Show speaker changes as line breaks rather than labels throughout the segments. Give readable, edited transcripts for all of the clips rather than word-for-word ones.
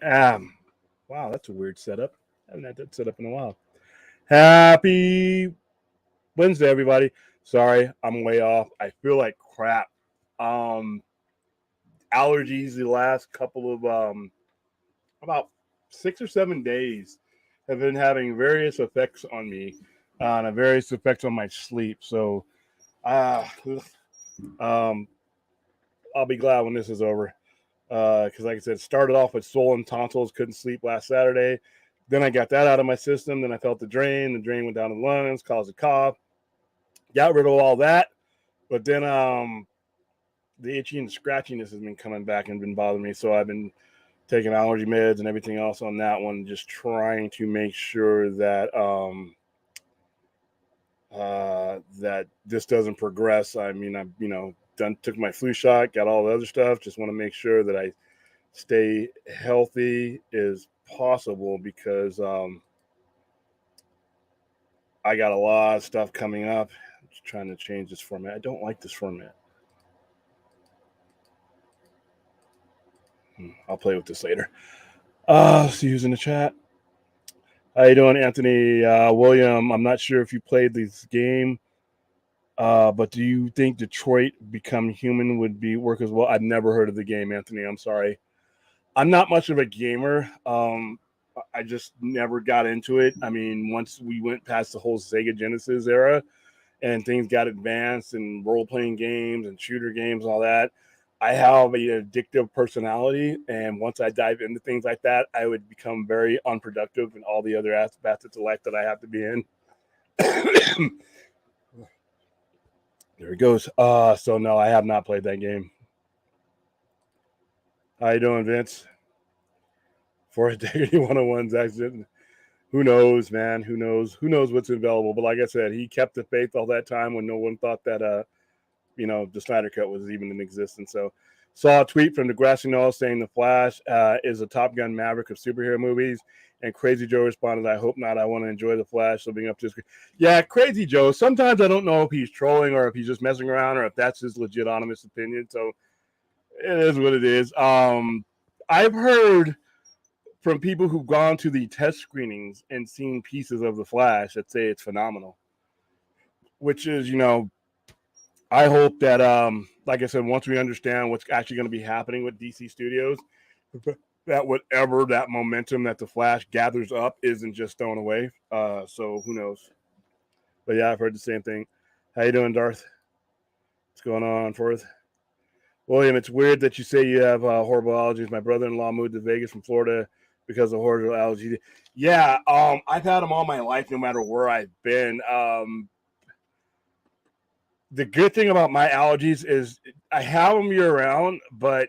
Wow, that's a weird setup. I haven't had that set up in a while. Happy Wednesday, everybody. Sorry, I'm way off. I feel like crap. Um, Allergies the last couple of about 6 or 7 days have been having various effects on me, and various effects on my sleep. So, uh, um, I'll be glad when this is over. Because, like I said, started off with swollen tonsils, couldn't sleep last Saturday. Then I got that out of my system. Then I felt the drain. The drain went down to the lungs, caused a cough. Got rid of all that. But then the itchy and the scratchiness has been coming back and been bothering me. So I've been taking allergy meds and everything else on that one, just trying to make sure that that this doesn't progress. I mean, I took my flu shot, got all the other stuff. Just want to make sure that I stay healthy as possible because I got a lot of stuff coming up. I'm just trying to change this format. I don't like this format. I'll play with this later. See who's in the chat. How you doing, Anthony? William, I'm not sure if you played this game, but do you think Detroit Become Human would work as well? I've never heard of the game, Anthony. I'm sorry. I'm not much of a gamer. I just never got into it. I mean, once we went past the whole Sega Genesis era and things got advanced and role-playing games and shooter games and all that, I have an addictive personality, and once I dive into things like that, I would become very unproductive in all the other facets of life that I have to be in. There it goes. So no, I have not played that game. How you doing, Vince? For Integrity 101's accident. Who knows, man? Who knows? Who knows what's available? But like I said, he kept the faith all that time when no one thought that the Snyder Cut was even in existence. So saw a tweet from Degrassi Noel saying the Flash is a Top Gun Maverick of superhero movies. And Crazy Joe responded, I hope not. I want to enjoy the Flash. So being up to his... Yeah, Crazy Joe. Sometimes I don't know if he's trolling or if he's just messing around or if that's his legit honest opinion. So it is what it is. I've heard from people who've gone to the test screenings and seen pieces of the Flash that say it's phenomenal, which is, I hope that, like I said, once we understand what's actually going to be happening with DC Studios, that whatever that momentum that the Flash gathers up isn't just thrown away. So who knows? But yeah, I've heard the same thing. How you doing, Darth? What's going on, Forth? William, it's weird that you say you have horrible allergies. My brother-in-law moved to Vegas from Florida because of horrible allergies. Yeah, I've had them all my life, no matter where I've been. The good thing about my allergies is I have them year-round, but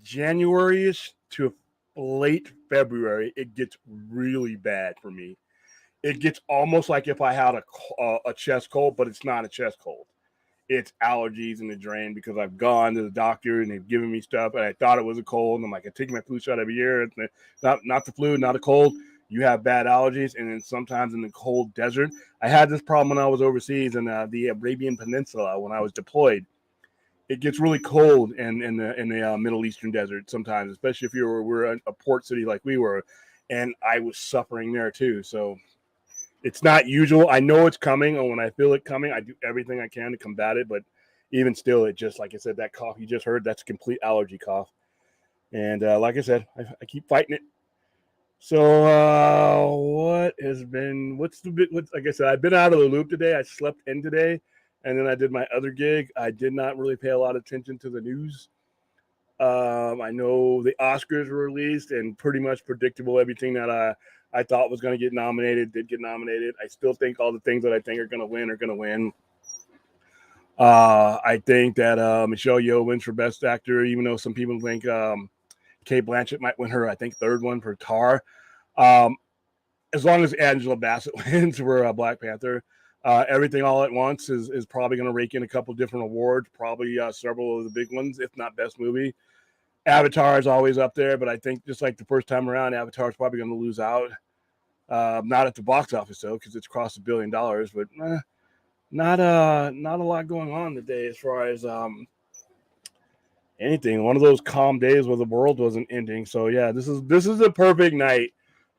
January-ish to late February, it gets really bad for me. It gets almost like if I had a chest cold, but it's not a chest cold. It's allergies in the drain because I've gone to the doctor and they've given me stuff and I thought it was a cold. And I'm like, I take my flu shot every year. It's not the flu, not a cold. You have bad allergies. And then sometimes in the cold desert, I had this problem when I was overseas in the Arabian Peninsula when I was deployed. It gets really cold in the Middle Eastern desert sometimes, especially if we're a port city like we were. And I was suffering there too. So it's not usual. I know it's coming, and when I feel it coming, I do everything I can to combat it. But even still, it just, like I said, that cough you just heard, that's a complete allergy cough. And like I said, I keep fighting it. So like I said, I've been out of the loop today. I slept in today, and then I did my other gig. I did not really pay a lot of attention to the news. I know the Oscars were released, and pretty much predictable. Everything that I thought was going to get nominated did get nominated. I still think all the things that I think are going to win are going to win. I think that Michelle Yeoh wins for Best Actor, even though some people think Kate Blanchett might win her, I think, third one for Tar. As long as Angela Bassett wins for Black Panther. Everything All at Once is probably going to rake in a couple different awards, probably several of the big ones, if not Best Movie. Avatar is always up there, but I think just like the first time around, Avatar is probably going to lose out. Not at the box office though, because it's crossed $1 billion. But not a lot going on today as far as anything. One of those calm days where the world wasn't ending. So yeah, this is a perfect night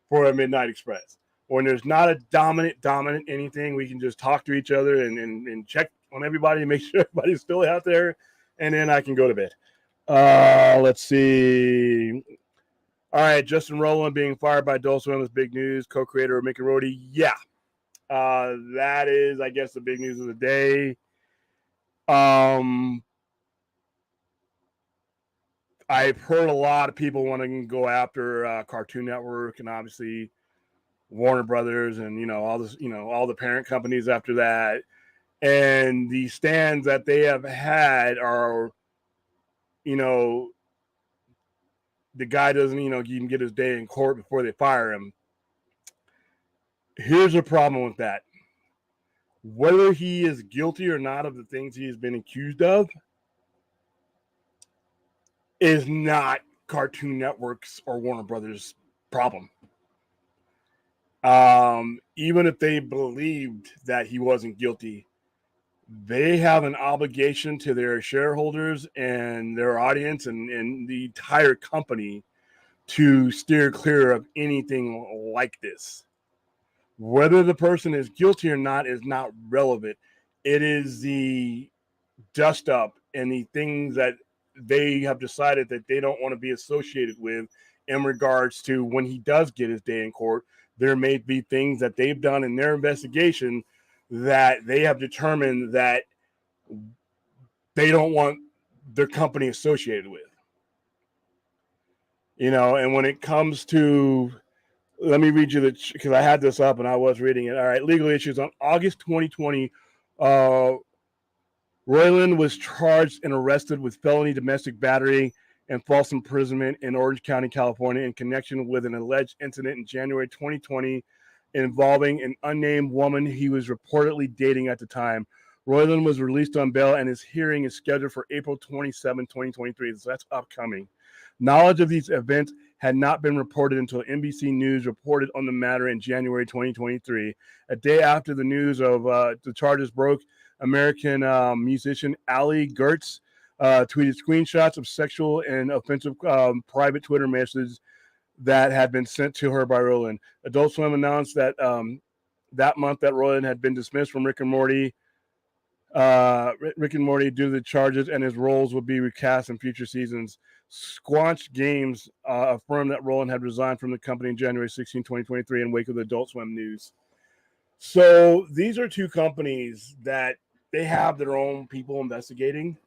for a Midnight Express. When there's not a dominant anything, we can just talk to each other and check on everybody and make sure everybody's still out there, and then I can go to bed. Let's see. All right, Justin Rowland being fired by Adult Swim is big news. Co-creator of Mick and Rhodey, yeah, that is, I guess, the big news of the day. I've heard a lot of people wanting to go after Cartoon Network and obviously Warner Brothers and all this, all the parent companies after that, and the stands that they have had are, the guy doesn't even get his day in court before they fire him. Here's a problem with that. Whether he is guilty or not of the things he has been accused of is not Cartoon Network's or Warner Brothers' problem. Even if they believed that he wasn't guilty, they have an obligation to their shareholders and their audience and the entire company to steer clear of anything like this. Whether the person is guilty or not is not relevant. It is the dust up and the things that they have decided that they don't want to be associated with in regards to when he does get his day in court. There may be things that they've done in their investigation that they have determined that they don't want their company associated with. And when it comes to, let me read you because I had this up and I was reading it. All right, legal issues. On August 2020, Roiland was charged and arrested with felony domestic battery and false imprisonment in Orange County, California, in connection with an alleged incident in January 2020 involving an unnamed woman he was reportedly dating at the time. Roiland was released on bail, and his hearing is scheduled for April 27, 2023. So that's upcoming. Knowledge of these events had not been reported until NBC News reported on the matter in January 2023. A day after the news of the charges broke, American musician Ali Gertz tweeted screenshots of sexual and offensive private Twitter messages that had been sent to her by Roiland. Adult Swim announced that that month that Roiland had been dismissed from Rick and Morty due to the charges, and his roles would be recast in future seasons. Squanch Games affirmed that Roiland had resigned from the company in January 16, 2023 in wake of the Adult Swim news. So these are two companies that they have their own people investigating.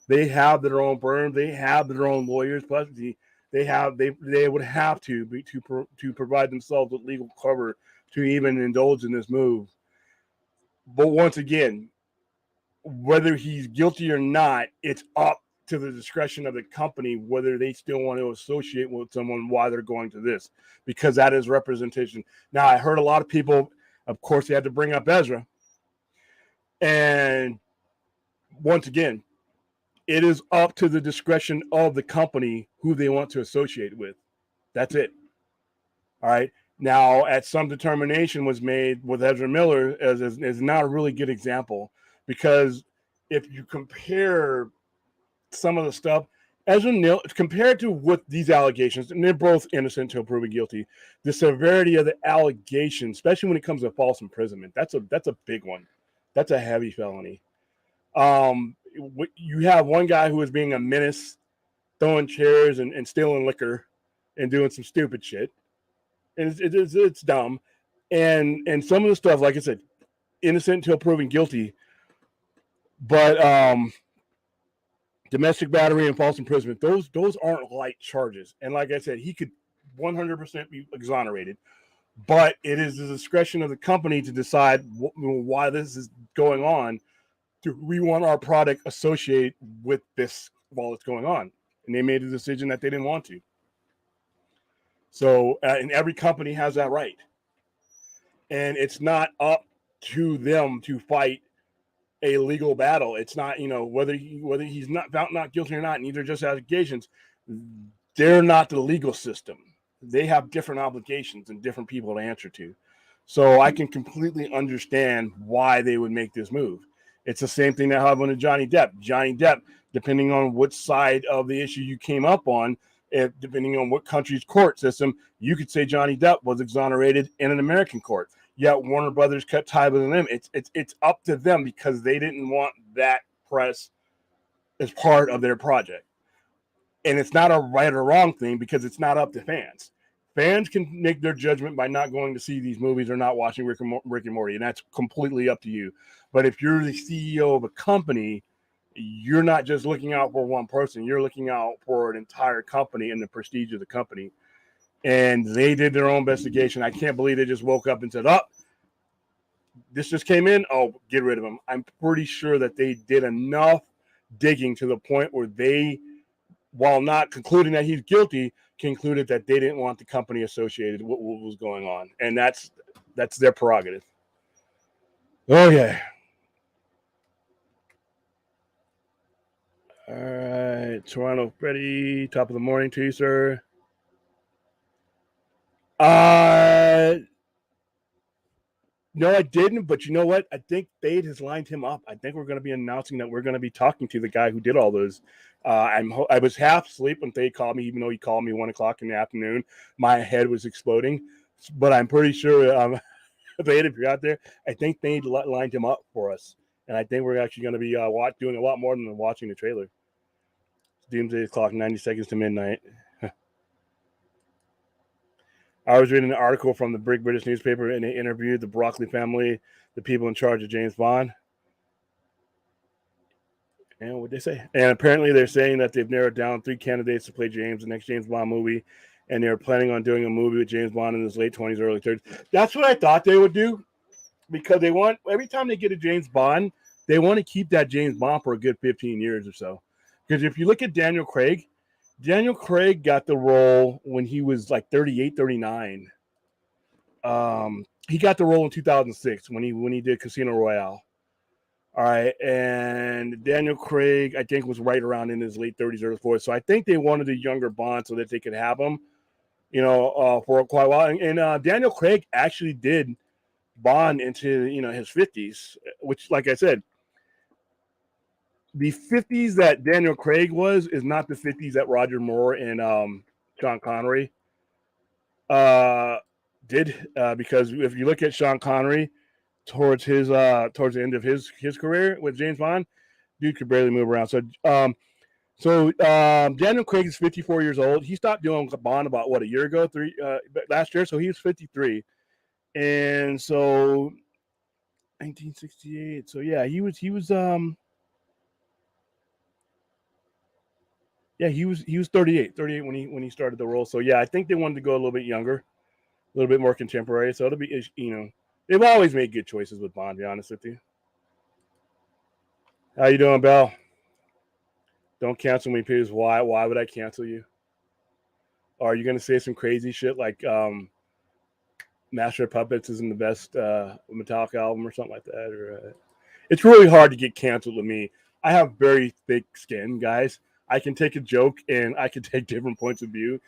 They have their own firm. They have their own lawyers. Plus, they would have to provide themselves with legal cover to even indulge in this move. But once again, whether he's guilty or not, it's up to the discretion of the company whether they still want to associate with someone while they're going to this, because that is representation. Now, I heard a lot of people, of course, they had to bring up Ezra. And once again, it is up to the discretion of the company who they want to associate with. That's it. All right. Now, at some determination was made with Ezra Miller as not a really good example, because if you compare some of the stuff, Ezra Miller, compared to what these allegations, and they're both innocent until proven guilty, the severity of the allegation, especially when it comes to false imprisonment, that's a big one. That's a heavy felony. You have one guy who is being a menace, throwing chairs and stealing liquor and doing some stupid shit. And it's dumb. And some of the stuff, like I said, innocent until proven guilty. But domestic battery and false imprisonment, those aren't light charges. And like I said, he could 100% be exonerated. But it is the discretion of the company to decide why this is going on. Do we want our product associated with this while it's going on? And they made a decision that they didn't want to. So, and every company has that right. And it's not up to them to fight a legal battle. It's not, whether he's not found not guilty or not, and these are just allegations. They're not the legal system. They have different obligations and different people to answer to. So I can completely understand why they would make this move. It's the same thing that happened to Johnny Depp. Johnny Depp depending on which side of the issue you came up on, if depending on what country's court system, you could say Johnny Depp was exonerated in an American court. Yet Warner Brothers cut ties with them. It's up to them because they didn't want that press as part of their project. And it's not a right or wrong thing because it's not up to fans. Fans can make their judgment by not going to see these movies or not watching Rick and Morty, and that's completely up to you. But if you're the CEO of a company, you're not just looking out for one person. You're looking out for an entire company and the prestige of the company. And they did their own investigation. I can't believe they just woke up and said, oh, this just came in. Oh, get rid of him. I'm pretty sure that they did enough digging to the point where they, while not concluding that he's guilty, concluded that they didn't want the company associated with what was going on. And that's their prerogative. Okay. All right. Toronto Freddy, top of the morning to you, sir. No, I didn't, but you know what? I think Fade has lined him up. I think we're going to be announcing that we're going to be talking to the guy who did all those. I was half asleep when Fade called me, even though he called me 1 o'clock in the afternoon. My head was exploding, but I'm pretty sure, Fade, if you're out there, I think Fade lined him up for us, and I think we're actually going to be doing a lot more than watching the trailer. Doomsday Clock, 90 seconds to midnight. I was reading an article from the Big British newspaper, and they interviewed the Broccoli family, the people in charge of James Bond. And what they say? And apparently they're saying that they've narrowed down 3 candidates to play James, the next James Bond movie, and they're planning on doing a movie with James Bond in his late 20s, early 30s. That's what I thought they would do, because they want, every time they get a James Bond, they want to keep that James Bond for a good 15 years or so. Because if you look at Daniel Craig got the role when he was like 38, 39. He got the role in 2006 when he did Casino Royale. All right, and Daniel Craig, I think, was right around in his late 30s, early 40s. So I think they wanted a younger Bond so that they could have him, for quite a while. And Daniel Craig actually did Bond into his 50s, which, like I said, the 50s that Daniel Craig is not the 50s that Roger Moore and Sean Connery did, because if you look at Sean Connery towards the end of his career with James Bond, dude could barely move around. So Daniel Craig is 54 years old. He stopped doing Bond about a year ago, last year. So he was 53, and so 1968. So yeah, he was 38 when he started the role. So yeah, I think they wanted to go a little bit younger, a little bit more contemporary. So it'll be, they've always made good choices with Bond, to be honest with you. How you doing, Belle? Don't cancel me, please. Why would I cancel you? Or are you going to say some crazy shit like Master of Puppets isn't the best Metallica album or something like that? Or it's really hard to get canceled with me. I have very thick skin, guys. I can take a joke and I can take different points of view.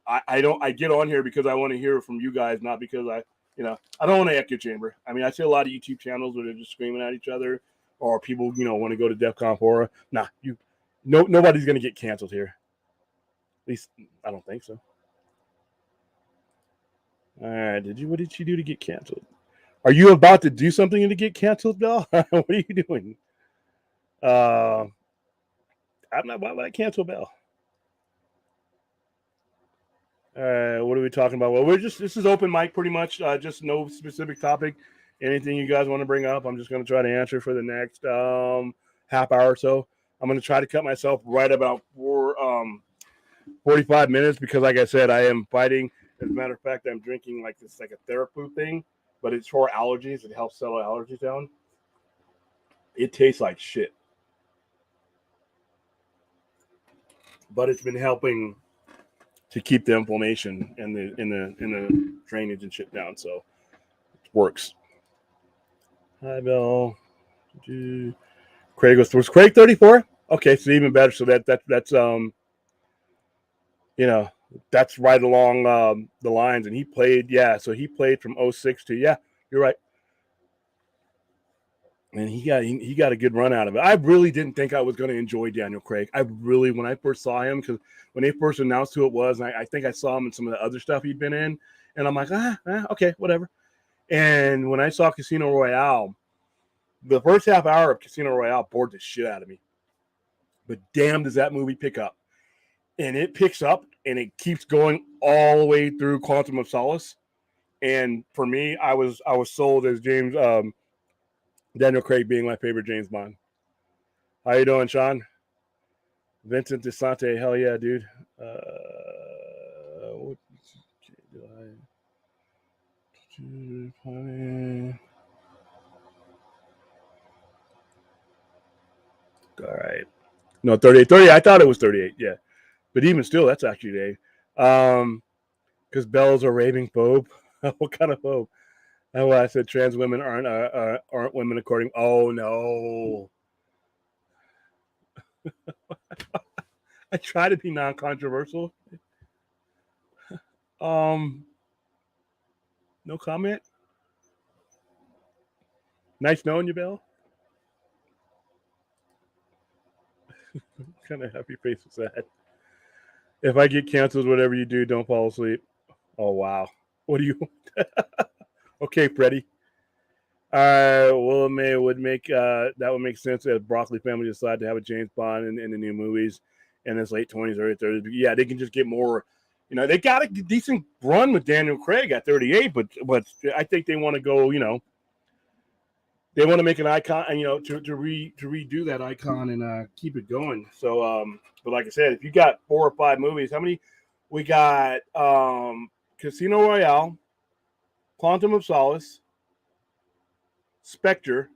I get on here because I want to hear from you guys, not because I don't want to echo chamber. I mean, I see a lot of YouTube channels where they're just screaming at each other, or people, want to go to DEF CON 4. Nah, nobody's going to get canceled here. At least I don't think so. All right, what did she do to get canceled? Are you about to do something to get canceled, Belle? What are you doing? I'm not. Why would I cancel Belle? What are we talking about? Well, this is open mic pretty much. Just no specific topic. Anything you guys want to bring up, I'm just going to try to answer for the next half hour or so. I'm going to try to cut myself right about 45 minutes because, like I said, I am fighting. As a matter of fact, I'm drinking like a therapy thing, but it's for allergies. It helps settle allergies down. It tastes like shit, but it's been helping to keep the inflammation and the drainage and shit down, so it works. Hi, Bill. Craig was Craig 34? Okay, so even better. So that's that's right along the lines, and he played. Yeah, so he played from 06 to you're right. And he got a good run out of it. I really didn't think I was going to enjoy Daniel Craig. I really, when I first saw him, because when they first announced who it was, and I think I saw him in some of the other stuff he'd been in, and I'm like, okay, whatever. And when I saw Casino Royale, the first half hour of Casino Royale bored the shit out of me. But damn, does that movie pick up? And it picks up, and it keeps going all the way through Quantum of Solace. And for me, I was sold as James Daniel Craig being my favorite James Bond. How you doing, Sean? Vincent DeSante, hell yeah, dude. What did All right. No, 38. 38. I thought it was 38, yeah. But even still, that's actually today. Because Belle's a raving phobe. What kind of phobe? Oh, I said trans women aren't women according. Oh no. I try to be non-controversial. No comment. Nice knowing you, Belle. Kind of happy face was that? If I get canceled, whatever you do, don't fall asleep. Oh wow. What do you? Okay, Freddie. Well, it would make that would make sense as Broccoli family decide to have a James Bond in the new movies in his late 20s, early 30s. Yeah, they can just get more. You know, they got a decent run with Daniel Craig at 38, but I think they want to go. You know, they want to make an icon, and to redo that icon and keep it going. So, but like I said, if you got 4 or 5 movies, how many we got? Casino Royale, Quantum of Solace, Spectre.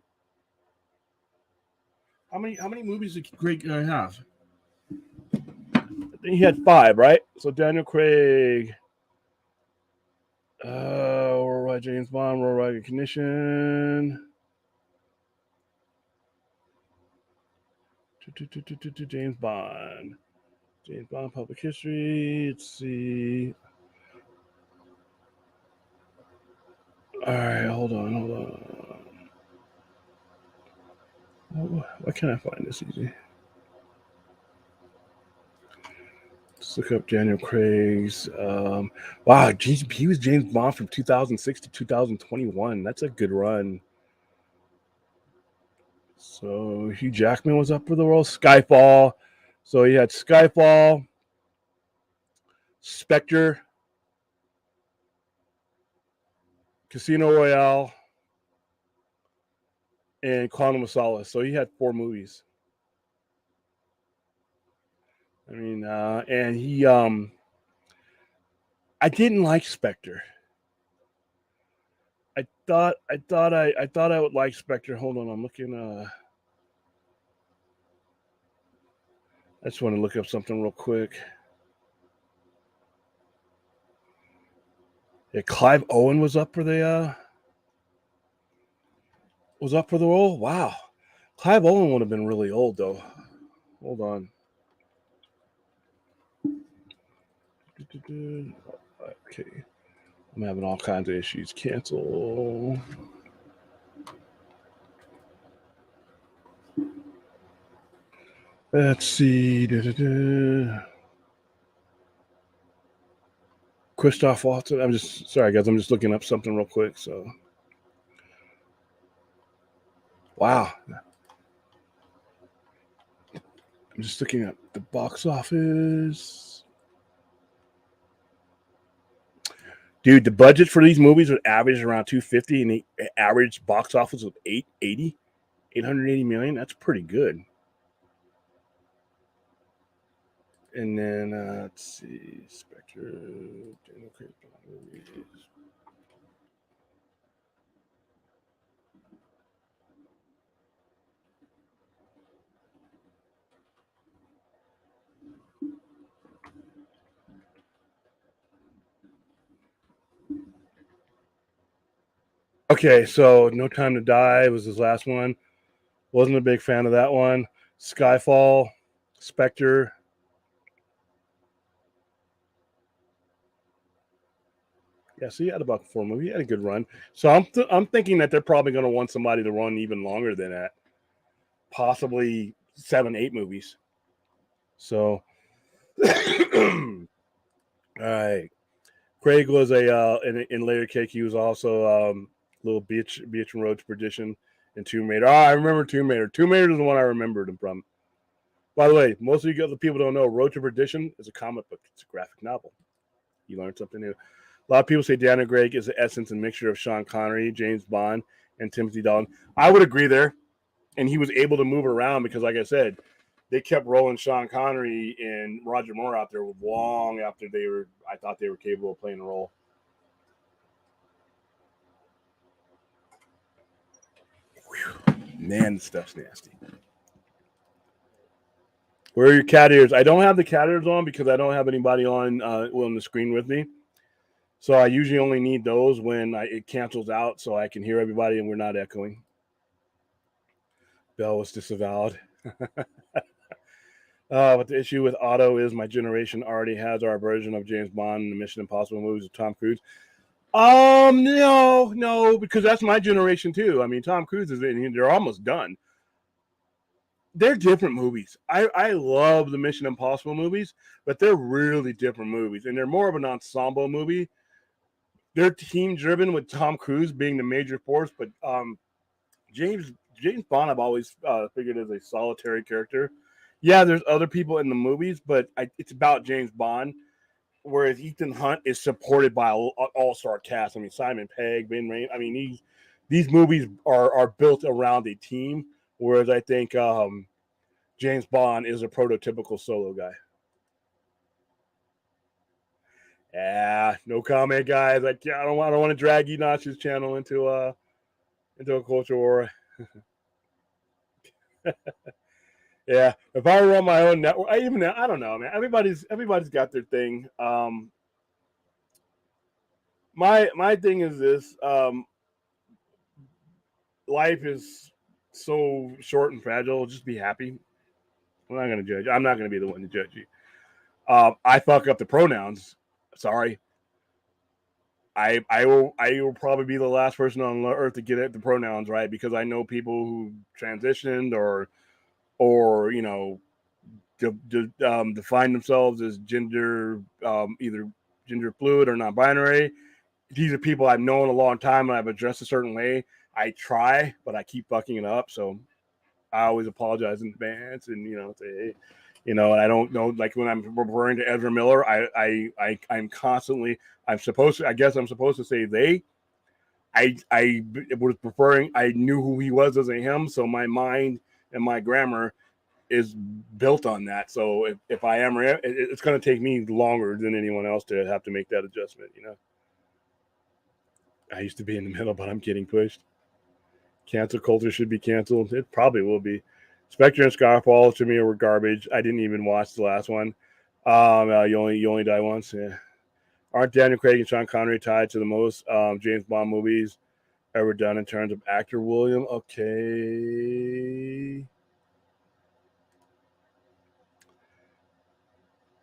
How many movies did Craig have? I think he had 5, right? So Daniel Craig, Worldwide James Bond, Worldwide Recognition, James Bond, Public History. Let's see. All right, hold on. Why can't I find this easy? Let's look up Daniel Craig's. Wow, he was James Bond from 2006 to 2021. That's a good run. So Hugh Jackman was up for the role. Skyfall. So he had Skyfall, Spectre, Casino Royale, and Quantum of Solace. So he had 4 movies. I mean, and he, I didn't like Spectre. I thought I would like Spectre. Hold on, I'm looking. I just want to look up something real quick. Yeah, Clive Owen was up for the role. Wow, Clive Owen would have been really old though. Hold on. Okay, I'm having all kinds of issues. Cancel. Let's see. Christoph Waltz. I'm just sorry, guys. I'm just looking up something real quick. So, wow. I'm just looking at the box office. Dude, the budget for these movies would average around 250, and the average box office of 880 million. That's pretty good. And then let's see, Spectre, Daniel Craig movies. Okay, so No Time to Die was his last one. Wasn't a big fan of that one. Skyfall, Spectre. Yeah, so he had about 4 movies. He had a good run. So I'm thinking that they're probably going to want somebody to run even longer than that, possibly 7, 8 movies. So, all right. Craig was in Layer Cake. He was also little Beach and Road to Perdition and Tomb Raider. Oh, I remember Tomb Raider. Tomb Raider is the one I remembered him from. By the way, most of you other people don't know Road to Perdition is a comic book. It's a graphic novel. You learn something new. A lot of people say Daniel Craig is the essence and mixture of Sean Connery, James Bond, and Timothy Dalton. I would agree there. And he was able to move around because, like I said, they kept rolling Sean Connery and Roger Moore out there long after I thought they were capable of playing a role. Whew. Man, this stuff's nasty. Where are your cat ears? I don't have the cat ears on because I don't have anybody on the screen with me. So I usually only need those when it cancels out so I can hear everybody and we're not echoing. Bell was disavowed. But the issue with Otto is my generation already has our version of James Bond and the Mission Impossible movies with Tom Cruise. No, because that's my generation too. I mean, Tom Cruise is in here. They're almost done. They're different movies. I love the Mission Impossible movies, but they're really different movies, and they're more of an ensemble movie. They're team driven with Tom Cruise being the major force, but James Bond I've always figured as a solitary character. Yeah, there's other people in the movies, but it's about James Bond. Whereas Ethan Hunt is supported by an all-star cast. I mean, Simon Pegg, Ben Rain. I mean, these movies are built around a team. Whereas I think James Bond is a prototypical solo guy. Yeah, no comment, guys. I don't want to drag Enoch's channel into a culture war. Yeah, if I were on my own network, I don't know, man. Everybody's got their thing. My thing is this: life is so short and fragile. Just be happy. I'm not gonna judge. I'm not gonna be the one to judge you. I fuck up the pronouns. Sorry. I will probably be the last person on earth to get the pronouns right because I know people who transitioned or define themselves as gender either gender fluid or non-binary. These are people I've known a long time and I've addressed a certain way. I try, but I keep fucking it up. So I always apologize in advance and say, hey, and I don't know, like when I'm referring to Ezra Miller, I'm constantly I guess I'm supposed to say they. I was preferring. I knew who he was as a him, so my mind and my grammar is built on that. So if I am, it's going to take me longer than anyone else to have to make that adjustment. I used to be in the middle, but I'm getting pushed. Cancel culture should be canceled. It probably will be. Spectre and Skyfall to me were garbage. I didn't even watch the last one. You only die once. Yeah. Aren't Daniel Craig and Sean Connery tied to the most James Bond movies ever done in terms of actor, William? Okay.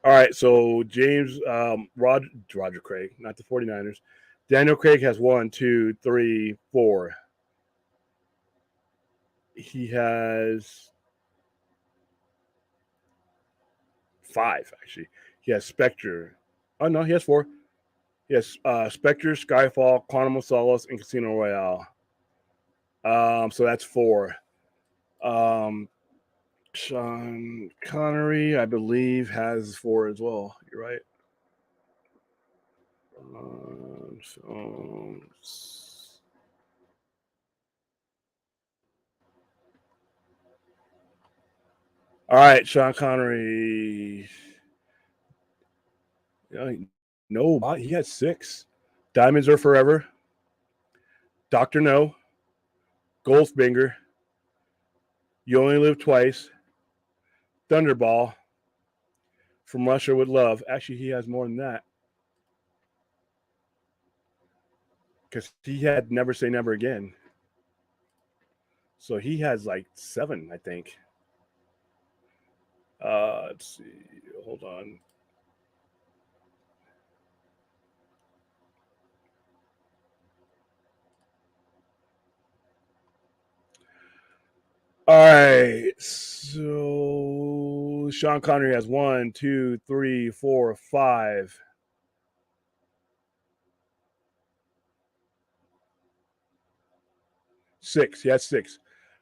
All right, so Roger Craig, not the 49ers. Daniel Craig has 1, 2, 3, 4. He has 5, actually. He has Spectre. Oh, no, he has 4. He has Spectre, Skyfall, Quantum of Solace, and Casino Royale. So that's 4. Um, Sean Connery, I believe, has 4 as well. You're right. So, all right, Sean Connery. No, he had 6. Diamonds Are Forever, Doctor No, Goldfinger, You Only Live Twice, Thunderball, From Russia with Love. Actually, he has more than that because he had Never Say Never Again. So he has like 7, I think. Let's see. Hold on. right. So Sean Connery has 1, 2, 3, 4, 5. 6. He has 6.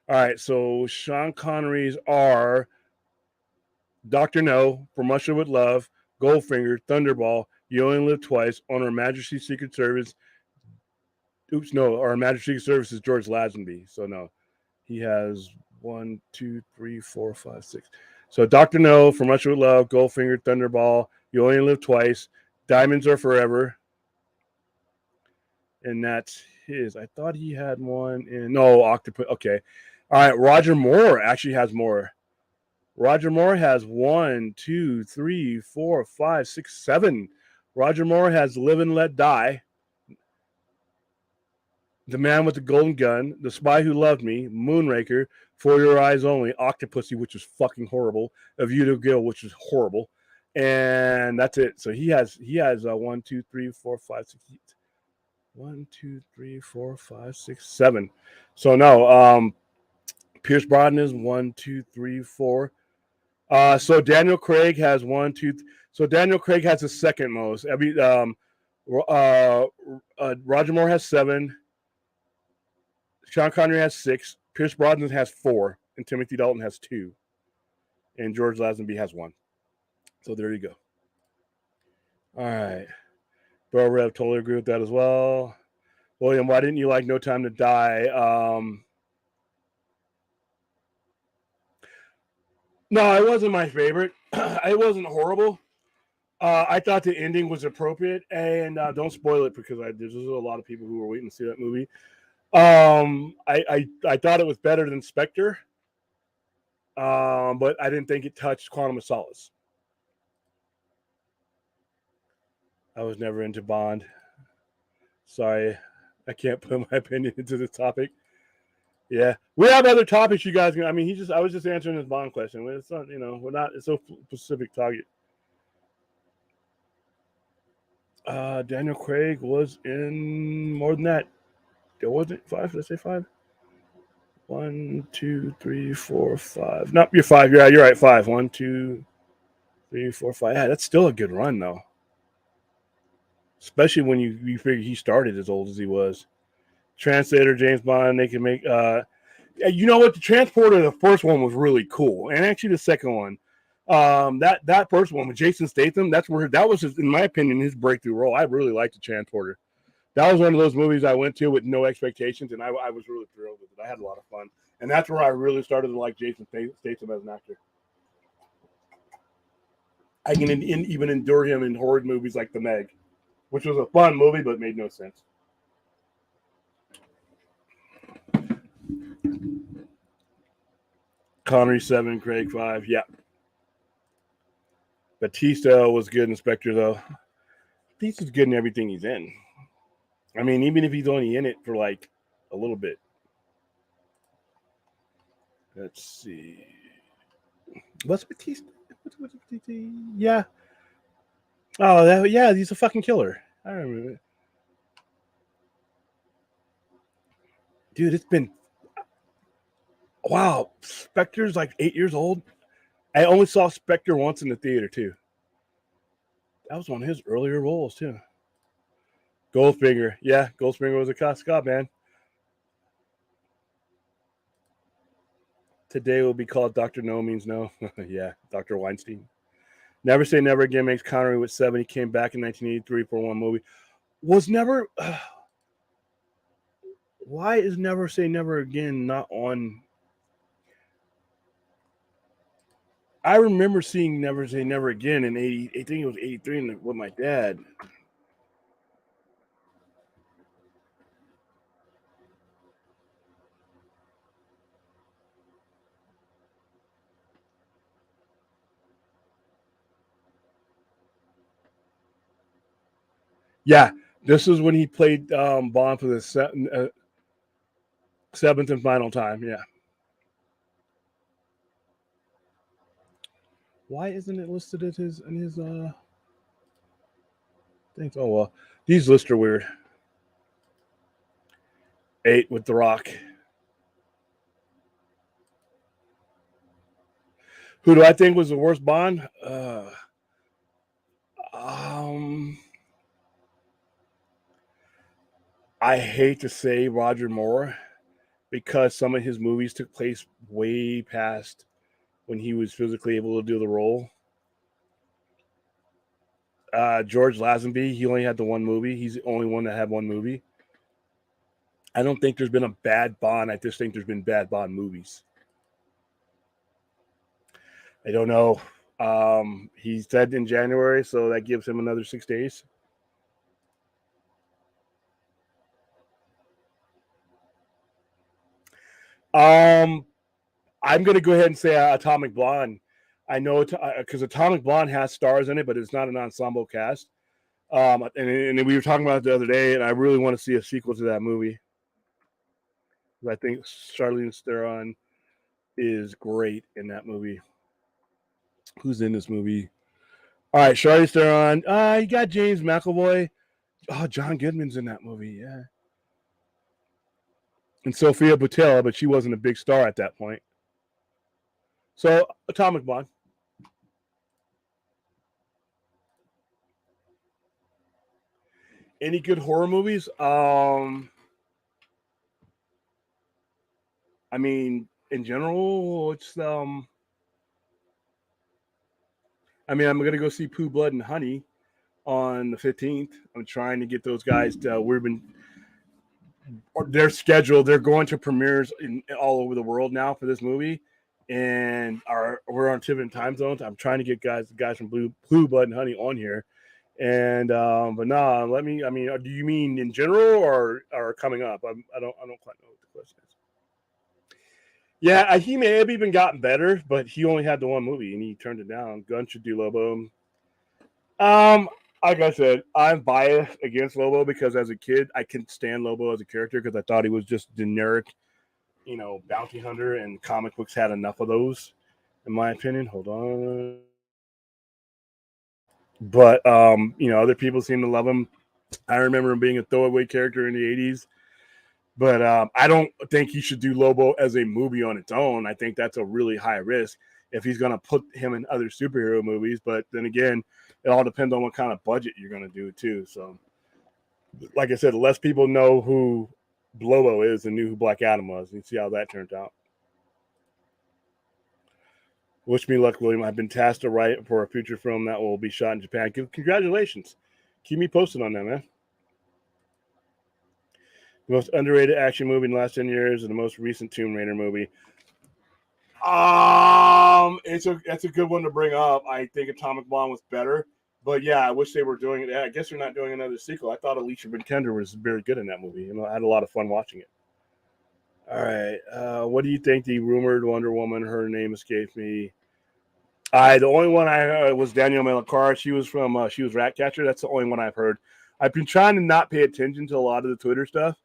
All right. So Sean Connery's are Dr. No, From Russia with Love, Goldfinger, Thunderball, You Only Live Twice, On Her Majesty's Secret Service. Oops, no, Our Majesty's Secret Service is George Lazenby. So no, he has 1, 2, 3, 4, 5, 6. So Dr. No, From Russia with Love, Goldfinger, Thunderball, You Only Live Twice, Diamonds Are Forever, and that's his. I thought he had one in Octopus. Okay, all right. Roger Moore actually has more. Roger Moore has 1, 2, 3, 4, 5, 6, 7. Roger Moore has Live and Let Die, The Man with the Golden Gun, The Spy Who Loved Me, Moonraker, For Your Eyes Only, Octopussy, which is fucking horrible, A View to Kill, which is horrible, and that's it. So he has 1, 2, 3, 4, 5, 6. 1, 2, 3, 4, 5, 6, 7. So no, Pierce Brosnan is 1, 2, 3, 4. So Daniel Craig has 1, 2. So Daniel Craig has the second most. Roger Moore has 7. Sean Connery has 6. Pierce Brosnan has 4, and Timothy Dalton has 2, and George Lazenby has 1. So there you go. All right, Bro Rev, totally agree with that as well. William, why didn't you like No Time to Die? No, it wasn't my favorite. It wasn't horrible. I thought the ending was appropriate, and don't spoil it because there's a lot of people who were waiting to see that movie. I thought it was better than Spectre, but I didn't think it touched Quantum of Solace. I was never into Bond. Sorry, I can't put my opinion into this topic. Yeah, we have other topics, you guys. I mean, I was just answering his Bond question. It's not, we're not. It's so specific target. Daniel Craig was in more than that. There wasn't 5. Did I say 5? 1, 2, 3, 4, 5. Nope, you're 5. Yeah, you're right. 5. 1, 2, 3, 4, 5. Yeah, that's still a good run though. Especially when you figure he started as old as he was. Translator, James Bond. They can make. You know what? The Transporter, the first one was really cool, and actually the second one. That first one with Jason Statham. That was in my opinion, his breakthrough role. I really liked the Transporter. That was one of those movies I went to with no expectations, and I was really thrilled with it. I had a lot of fun, and that's where I really started to like Jason Statham as an actor. I can even endure him in horror movies like The Meg, which was a fun movie but made no sense. Connery 7, Craig 5. Yeah, Batista was good in Spectre though. Batista's good in everything he's in. I mean, even if he's only in it for like a little bit. Let's see. What's Batista? What's Batista? Yeah. Oh, yeah, he's a fucking killer. I remember it. Dude, it's been wow. Spectre's like 8 years old. I only saw Spectre once in the theater too. That was one of his earlier roles too. Goldfinger, yeah, Goldfinger was a Scott man. Today will be called Dr. No Means No. Yeah, Dr. Weinstein. Never Say Never Again makes Connery with 7. He came back in 1983 for one movie. Was never. Why is Never Say Never Again not on? I remember seeing Never Say Never Again in 80. I think it was 83 with my dad. Yeah, this is when he played Bond for the seventh and final time. Yeah. Why isn't it listed as his things? Oh well, these lists are weird. 8 with The Rock. Who do I think was the worst Bond? Um, I hate to say Roger Moore because some of his movies took place way past when he was physically able to do the role. George Lazenby, he only had the one movie. He's the only one that had one movie. I don't think there's been a bad Bond. I just think there's been bad Bond movies. I don't know. He said in January, so that gives him another 6 days. I'm going to go ahead and say Atomic Blonde. I know because Atomic Blonde has stars in it, but it's not an ensemble cast. And we were talking about it the other day, and I really want to see a sequel to that movie. I think Charlize Theron is great in that movie. Who's in this movie? All right, Charlize Theron. You got James McAvoy. Oh, John Goodman's in that movie. Yeah. And Sophia Boutella, but she wasn't a big star at that point. So, Atomic Blonde. Any good horror movies? I mean, in general, it's I'm gonna go see Pooh, Blood, and Honey on the 15th. I'm trying to get those guys to. They're scheduled. They're going to premieres all over the world now for this movie, and we're on different time zones. I'm trying to get the guys from Pooh, Blood, and Honey on here. And but nah, let me. I mean, do you mean in general or coming up? I don't quite know what the question is. Yeah, he may have even gotten better, but he only had the one movie and he turned it down. Gunn should do Lobo. Like I said, I'm biased against Lobo because as a kid, I couldn't stand Lobo as a character because I thought he was just generic, bounty hunter, and comic books had enough of those, in my opinion. Hold on. But other people seem to love him. I remember him being a throwaway character in the 80s. But I don't think he should do Lobo as a movie on its own. I think that's a really high risk if he's going to put him in other superhero movies. But then again, it all depends on what kind of budget you're going to do too. So, like I said, the less people know who Lobo is and knew who Black Adam was. You see how that turned out. Wish me luck, William. I've been tasked to write for a future film that will be shot in Japan. Congratulations. Keep me posted on that, man. The most underrated action movie in the last 10 years and the most recent Tomb Raider movie. That's a good one to bring up. I think Atomic Blonde was better, but yeah, I wish they were doing it. I guess they're not doing another sequel. I thought Alicia Vikander was very good in that movie. I had a lot of fun watching it. All right, what do you think the rumored Wonder Woman? Her name escapes me. The only one I heard was Danielle Melchior. She was Ratcatcher. That's the only one I've heard. I've been trying to not pay attention to a lot of the Twitter stuff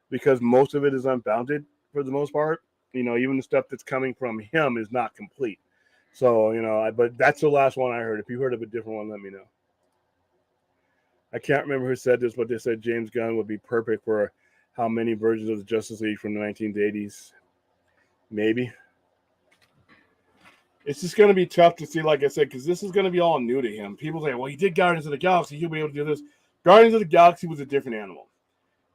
because most of it is unfounded for the most part. Even the stuff that's coming from him is not complete. So, but that's the last one I heard. If you heard of a different one, let me know. I can't remember who said this, but they said James Gunn would be perfect for how many versions of the Justice League from the 1980s. Maybe. It's just going to be tough to see, like I said, because this is going to be all new to him. People say, well, he did Guardians of the Galaxy. He'll be able to do this. Guardians of the Galaxy was a different animal.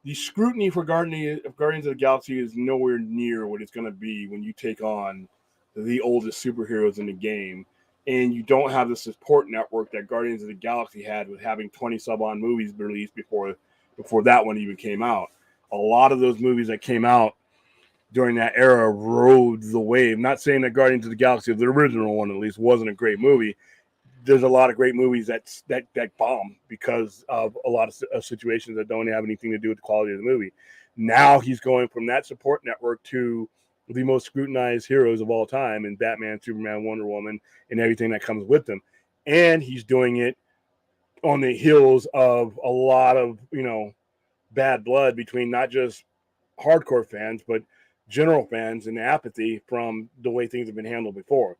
The scrutiny for Guardians of the Galaxy is nowhere near what it's going to be when you take on the oldest superheroes in the game, and you don't have the support network that Guardians of the Galaxy had with having 20 sub-on movies released before that one even came out. A lot of those movies that came out during that era rode the wave. Not saying that Guardians of the Galaxy, the original one at least, wasn't a great movie. There's a lot of great movies that bomb because of a lot of situations that don't have anything to do with the quality of the movie. Now he's going from that support network to the most scrutinized heroes of all time in Batman, Superman, Wonder Woman, and everything that comes with them. And he's doing it on the heels of a lot of, bad blood between not just hardcore fans, but general fans and apathy from the way things have been handled before.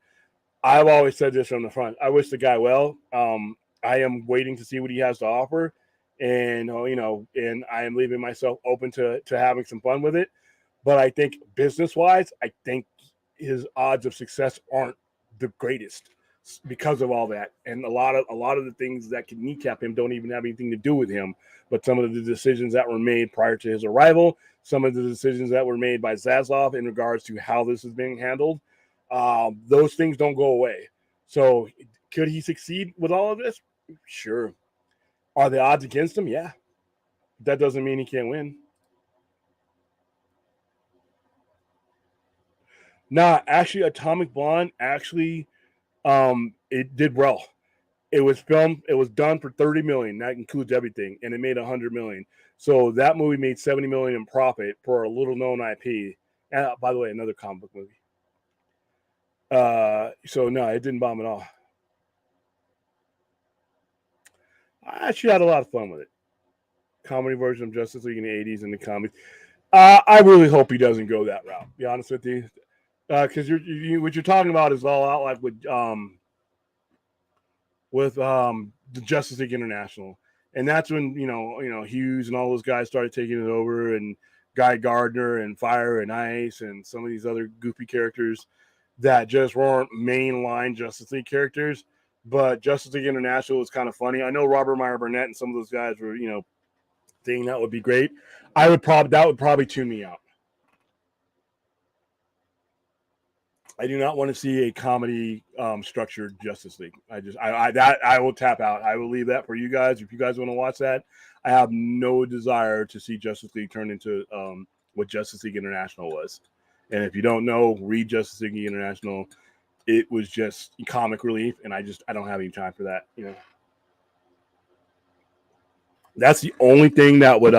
I've always said this from the front. I wish the guy well. I am waiting to see what he has to offer, and and I am leaving myself open to having some fun with it. But I think business wise, I think his odds of success aren't the greatest because of all that. And a lot of the things that can kneecap him don't even have anything to do with him, but some of the decisions that were made prior to his arrival, some of the decisions that were made by Zaslav in regards to how this is being handled, those things don't go away. So could he succeed with all of this? Sure. Are the odds against him? Yeah. That doesn't mean he can't win. Nah, actually, Atomic Blonde actually it did well. It was filmed. It was done for $30 million. That includes everything, and it made $100 million. So that movie made $70 million in profit for a little known IP. And by the way, another comic book movie. So no, it didn't bomb at all. I actually had a lot of fun with it. Comedy version of Justice League in the '80s and the comics. I really hope he doesn't go that route. Be honest with you, because what you're talking about is all out like with the Justice League International, and that's when Hughes and all those guys started taking it over, and Guy Gardner and Fire and Ice and some of these other goofy characters that just weren't mainline Justice League characters. But Justice League International was kind of funny. I know Robert Meyer Burnett and some of those guys were thinking that would be great. That would probably tune me out. I do not want to see a comedy structured Justice League. I will tap out. I will leave that for you guys. If you guys want to watch that, I have no desire to see Justice League turn into what Justice League International was. And if you don't know, read Justice League International. It was just comic relief, and I don't have any time for that. That's the only thing that would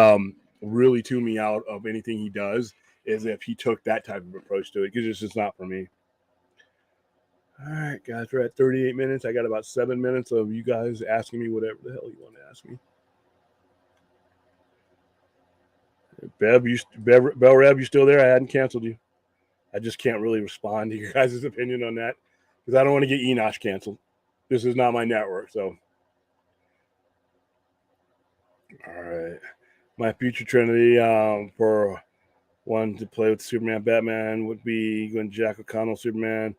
really tune me out of anything he does, is if he took that type of approach to it, because it's just not for me. All right, guys, we're at 38 minutes. I got about 7 minutes of you guys asking me whatever the hell you want to ask me. Bell Rev, you still there? I hadn't canceled you. I just can't really respond to your guys' opinion on that because I don't want to get Enosh canceled. This is not my network, so. All right. My future trinity for one to play with Superman, Batman would be going Jack O'Connell, Superman,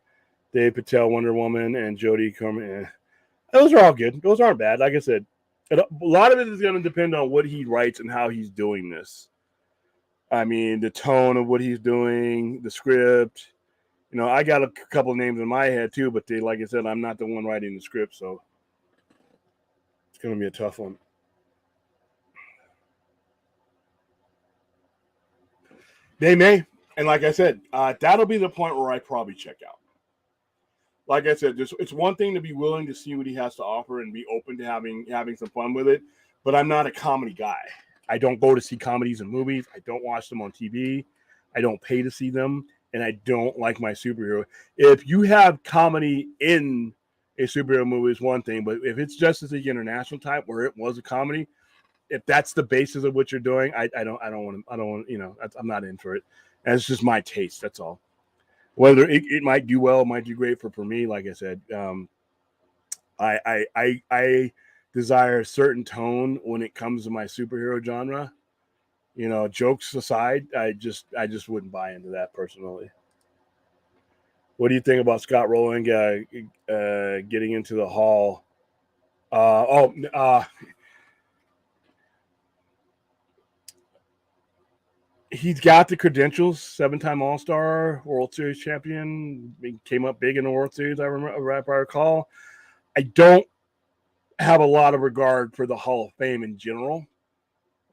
Dave Patel, Wonder Woman, and Jodie Comer. Those are all good. Those aren't bad. Like I said, a lot of it is going to depend on what he writes and how he's doing this. I mean, the tone of what he's doing, the script. I got a couple of names in my head too, but like I said, I'm not the one writing the script, so it's going to be a tough one. They may, and like I said, that'll be the point where I probably check out. Like I said, it's one thing to be willing to see what he has to offer and be open to having some fun with it, but I'm not a comedy guy. I don't go to see comedies and movies. I don't watch them on TV. I don't pay to see them, and I don't like my superhero. If you have comedy in a superhero movie, is one thing, but if it's Justice League International type where it was a comedy, if that's the basis of what you're doing, I don't want I'm not in for it. And it's just my taste. That's all. Whether it might do well, might do great for me. Like I said, I desire a certain tone when it comes to my superhero genre. Jokes aside, I just wouldn't buy into that personally. What do you think about Scott Rowling getting into the Hall? He's got the credentials. 7-time All-Star, World Series champion. He came up big in the World Series, I recall. I don't have a lot of regard for the Hall of Fame in general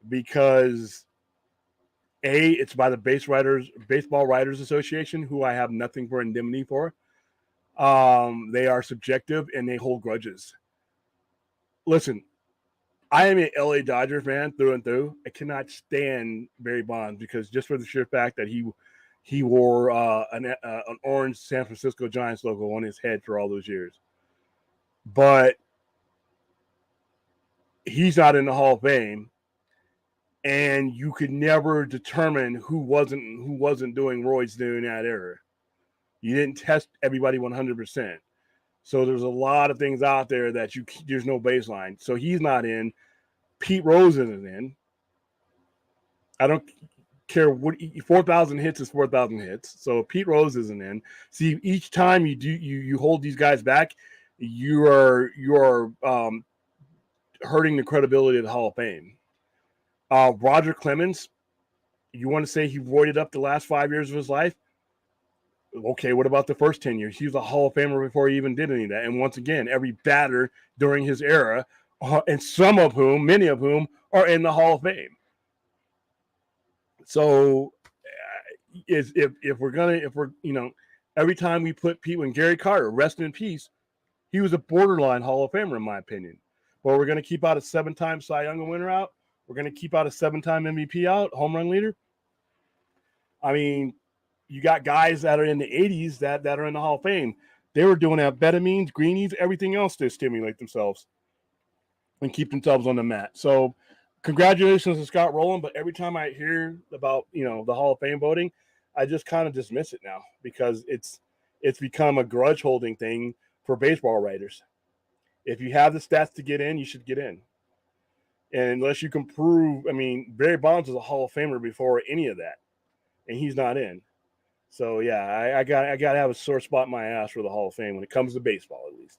because it's by the Baseball Writers Association, who I have nothing for indemnity for. They are subjective and they hold grudges. Listen, I am an LA Dodger fan through and through. I cannot stand Barry Bonds because just for the sheer fact that he wore an orange San Francisco Giants logo on his head for all those years. But he's not in the Hall of Fame, and you could never determine who wasn't doing roids during that era. You didn't test everybody 100%. So there's a lot of things out there that there's no baseline. So he's not in. Pete Rose isn't in. care what 4,000 hits is 4,000 hits. So Pete Rose isn't in. See, each time you hold these guys back, you are hurting the credibility of the Hall of Fame. Roger Clemens, you want to say he voided up the last 5 years of his life? Okay, what about the first 10 years? He was a Hall of Famer before he even did any of that. And once again, every batter during his era, and many of whom, are in the Hall of Fame. So, if we're every time we put people, and Gary Carter, rest in peace, he was a borderline Hall of Famer in my opinion. But we're going to keep out a 7-time Cy Young winner out. We're going to keep out a 7-time MVP out, home run leader. I mean, you got guys that are in the 80s that are in the Hall of Fame. They were doing amphetamines, greenies, everything else to stimulate themselves and keep themselves on the mat. So congratulations to Scott Rowland, but every time I hear about, the Hall of Fame voting, I just kind of dismiss it now because it's become a grudge holding thing for baseball writers. If you have the stats to get in, you should get in. And unless you can prove, Barry Bonds was a Hall of Famer before any of that, and he's not in. So yeah, I got to have a sore spot in my ass for the Hall of Fame when it comes to baseball, at least.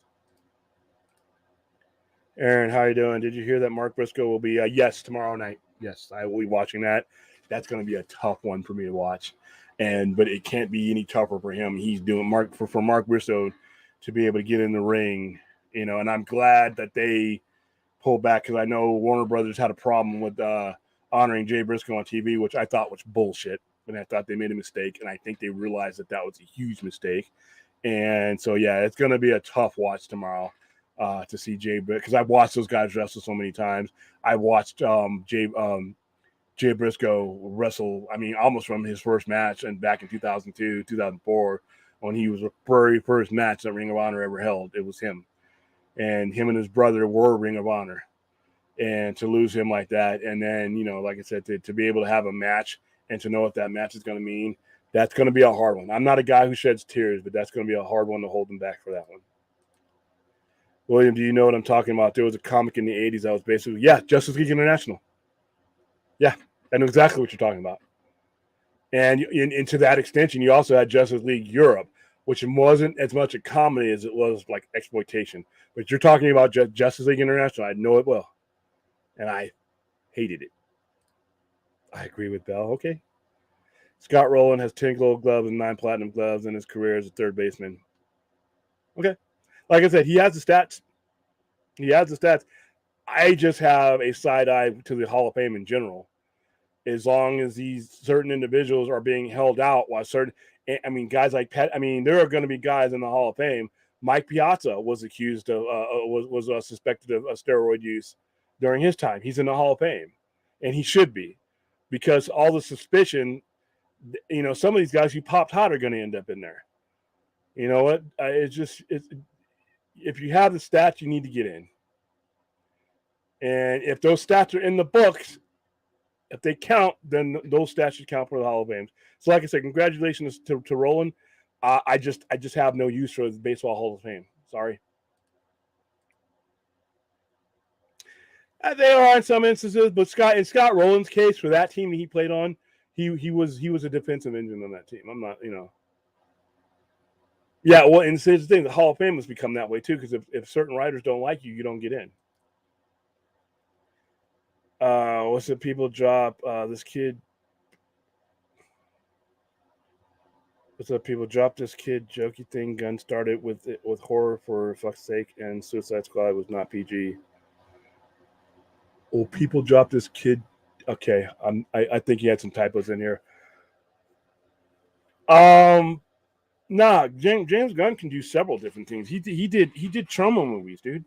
Aaron, how you doing? Did you hear that Mark Briscoe will be? Yes, tomorrow night. Yes, I will be watching that. That's going to be a tough one for me to watch, but it can't be any tougher for him. He's doing for Mark Briscoe to be able to get in the ring, And I'm glad that they pulled back because I know Warner Brothers had a problem with honoring Jay Briscoe on TV, which I thought was bullshit. And I thought they made a mistake, and I think they realized that was a huge mistake. And so, yeah, it's going to be a tough watch tomorrow to see Jay, because I've watched those guys wrestle so many times. I watched Jay Briscoe wrestle, almost from his first match and back in 2002, 2004, when he was the very first match that Ring of Honor ever held. It was him. And him and his brother were Ring of Honor. And to lose him like that, and then, like I said, to be able to have a match and to know what that match is going to mean, that's going to be a hard one. I'm not a guy who sheds tears, but that's going to be a hard one to hold him back for that one. William, do you know what I'm talking about? There was a comic in the 80s that was basically, Justice League International. Yeah, I know exactly what you're talking about. And to that extension, you also had Justice League Europe, which wasn't as much a comedy as it was like exploitation. But you're talking about Justice League International. I know it well. And I hated it. I agree with Bell. Okay. Scott Rowland has 10 gold gloves and 9 platinum gloves in his career as a third baseman. Okay. Like I said, he has the stats. I just have a side eye to the Hall of Fame in general. As long as these certain individuals are being held out while guys like there are going to be guys in the Hall of Fame. Mike Piazza was accused of, was suspected of steroid use during his time. He's in the Hall of Fame, and he should be, because all the suspicion, some of these guys who popped hot are going to end up in there. You know what? If you have the stats, you need to get in. And if those stats are in the books, if they count, then those stats should count for the Hall of Fame. So, like I said, congratulations to Rowland. I just have no use for the Baseball Hall of Fame. Sorry. They are in some instances, but Scott Rowland's case, for that team that he played on, he was a defensive engine on that team. I'm not, Yeah, well, and here's the thing: the Hall of Fame has become that way too, because if certain writers don't like you, you don't get in. What's it? People drop this kid. What's up? People drop this kid jokey thing. Gun started with horror for fuck's sake, and Suicide Squad was not PG. Oh, people drop this kid. Okay, I think he had some typos in here. Nah, James Gunn can do several different things. He did trauma movies, dude.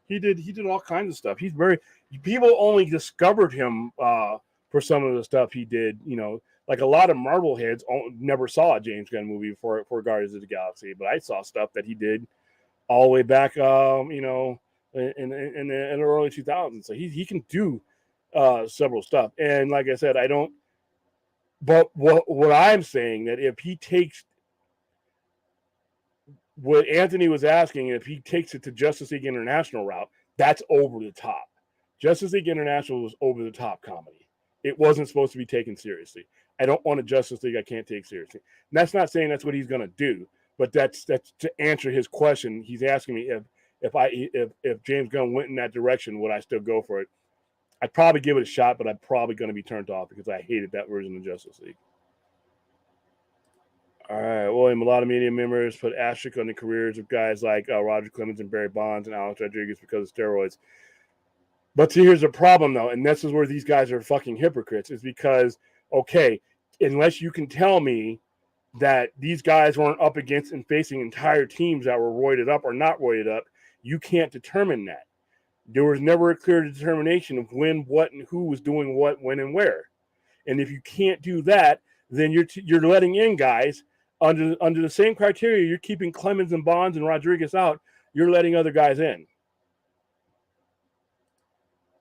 He did all kinds of stuff. People only discovered him for some of the stuff he did. Like a lot of Marvel heads never saw a James Gunn movie for Guardians of the Galaxy, but I saw stuff that he did all the way back, in the early 2000s. So he can do several stuff. And like I said, I don't. But what I'm saying, that if he takes what Anthony was asking, if he takes it to Justice League International route, that's over the top. Justice League International was over the top comedy. It wasn't supposed to be taken seriously. I don't want a Justice League I can't take seriously. And that's not saying that's what he's going to do, but that's to answer his question. He's asking me if James Gunn went in that direction, would I still go for it? I'd probably give it a shot, but I'm probably going to be turned off because I hated that version of Justice League. All right, William, a lot of media members put asterisk on the careers of guys like Roger Clemens and Barry Bonds and Alex Rodriguez because of steroids. But see, here's the problem, though, and this is where these guys are fucking hypocrites, is because, okay, unless you can tell me that these guys weren't up against and facing entire teams that were roided up or not roided up, you can't determine that. There was never a clear determination of when, what, and who was doing what, when, and where. And if you can't do that, then you're letting in guys under the same criteria. You're keeping Clemens and Bonds and Rodriguez out. You're letting other guys in.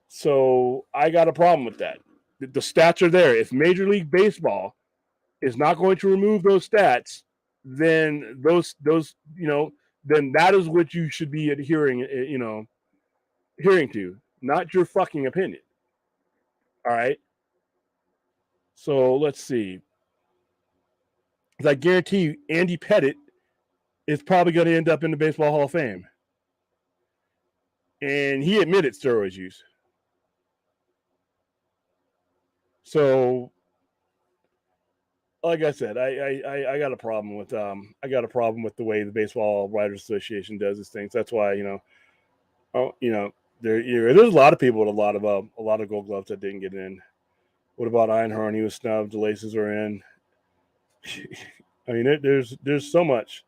So I got a problem with that. The stats are there. If Major League Baseball is not going to remove those stats, then those then that is what you should be adhering to, not your fucking opinion. All right. So let's see. I guarantee you, Andy Pettitte is probably going to end up in the Baseball Hall of Fame. And he admitted steroid use. So, like I said, I got a problem with the way the Baseball Writers Association does these things. That's why there's a lot of people with a lot of Gold Gloves that didn't get in. What about Einhorn? He was snubbed. The Laces are in. I mean, there's so much.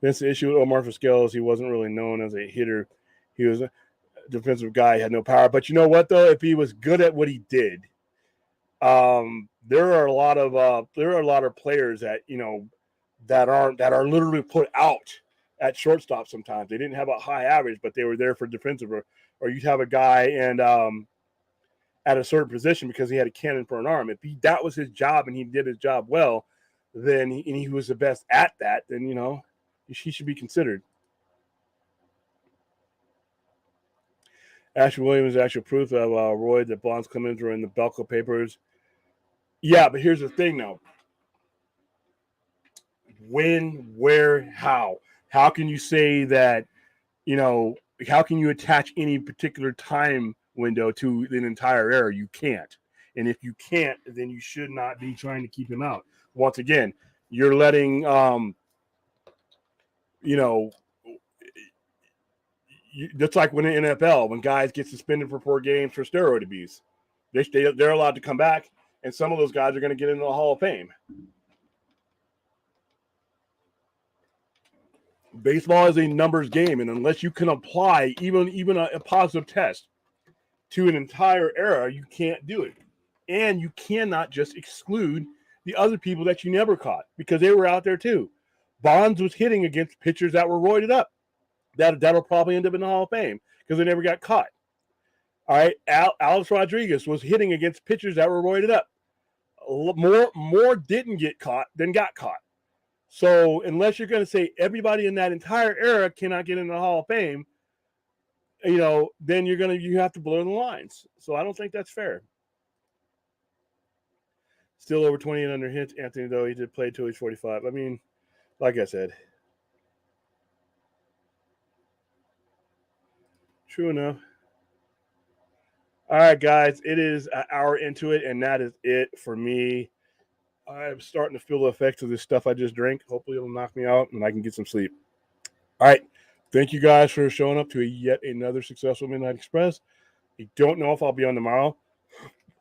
That's the issue with Omar Vizquel. He wasn't really known as a hitter. He was a defensive guy. He had no power. But you know what, though? If he was good at what he did, there are a lot of players that that are literally put out at shortstop. Sometimes they didn't have a high average, but they were there for defensive. Or you'd have a guy and at a certain position because he had a cannon for an arm. If that was his job and he did his job well, then he was the best at that. Then he should be considered. Ashley Williams is actual proof of Roy that Bonds Clemens were in the Belko papers. Yeah, but here's the thing, though. When, where, how? How can you say that, how can you attach any particular time window to an entire era? You can't. And if you can't, then you should not be trying to keep him out. Once again, you're letting, that's like when in the NFL, when guys get suspended for 4 games for steroid abuse. They're allowed to come back, and some of those guys are going to get into the Hall of Fame. Baseball is a numbers game, and unless you can apply even a positive test to an entire era, you can't do it. And you cannot just exclude the other people that you never caught because they were out there too. Bonds was hitting against pitchers that were roided up. That'll probably end up in the Hall of Fame because they never got caught. All right, Alex Rodriguez was hitting against pitchers that were roided up. More didn't get caught than got caught. So unless you're going to say everybody in that entire era cannot get in the Hall of Fame, then you have to blur the lines. So I don't think that's fair. Still over 2,800 hits, Anthony, though he did play till he's 45. I mean, like I said, true enough. All right, guys, it is an hour into it, and that is it for me. I'm starting to feel the effects of this stuff I just drank. Hopefully it'll knock me out and I can get some sleep. All right. Thank you guys for showing up to yet another successful Midnight Express. I don't know if I'll be on tomorrow.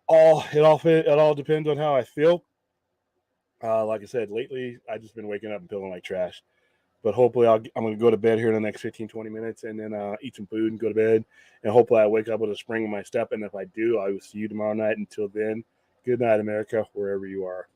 It all depends on how I feel. Like I said, lately I've just been waking up and feeling like trash. But hopefully I'm going to go to bed here in the next 15, 20 minutes and then eat some food and go to bed. And hopefully I wake up with a spring in my step. And if I do, I will see you tomorrow night. Until then, good night, America, wherever you are.